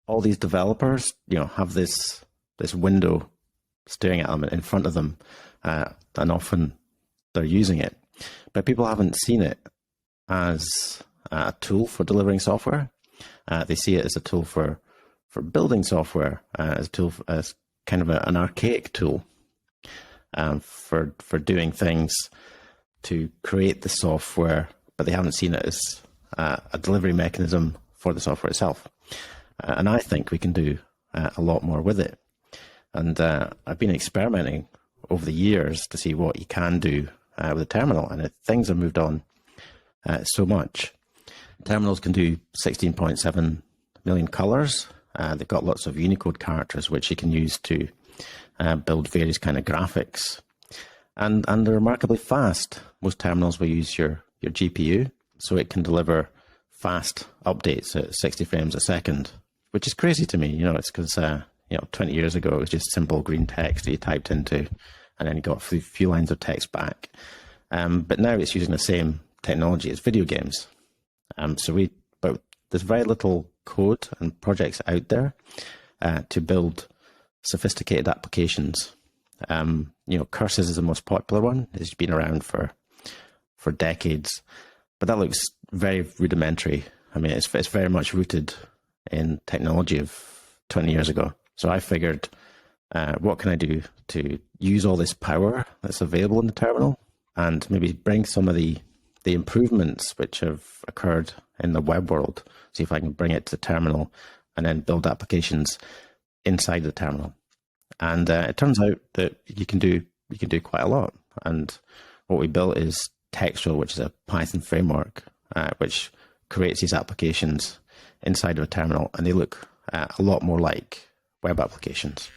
all these developers, have this window staring at them in front of them, and often they're using it, but people haven't seen it as a tool for delivering software. They see it as a tool for building software, as a tool as kind of an archaic tool for doing things to create the software, but they haven't seen it as a delivery mechanism for the software itself. And I think we can do a lot more with it. And I've been experimenting over the years to see what you can do with a terminal, and things have moved on so much. Terminals can do 16.7 million colors. They've got lots of Unicode characters, which you can use to build various kind of graphics. And they're remarkably fast. Most terminals will use your GPU, so it can deliver fast updates at 60 frames a second, which is crazy to me. It's because 20 years ago, it was just simple green text that you typed into, and then you got a few lines of text back. But now it's using the same technology as video games. But there's very little code and projects out there to build sophisticated applications. Curses is the most popular one. It's been around for decades, but that looks very rudimentary. I mean, it's very much rooted in technology of 20 years ago. So I figured, what can I do to use all this power that's available in the terminal and maybe bring some of the improvements which have occurred in the web world, see if I can bring it to the terminal and then build applications inside the terminal. And it turns out that you can do quite a lot. And what we built is Textual, which is a Python framework, which creates these applications inside of a terminal, and they look a lot more like web applications.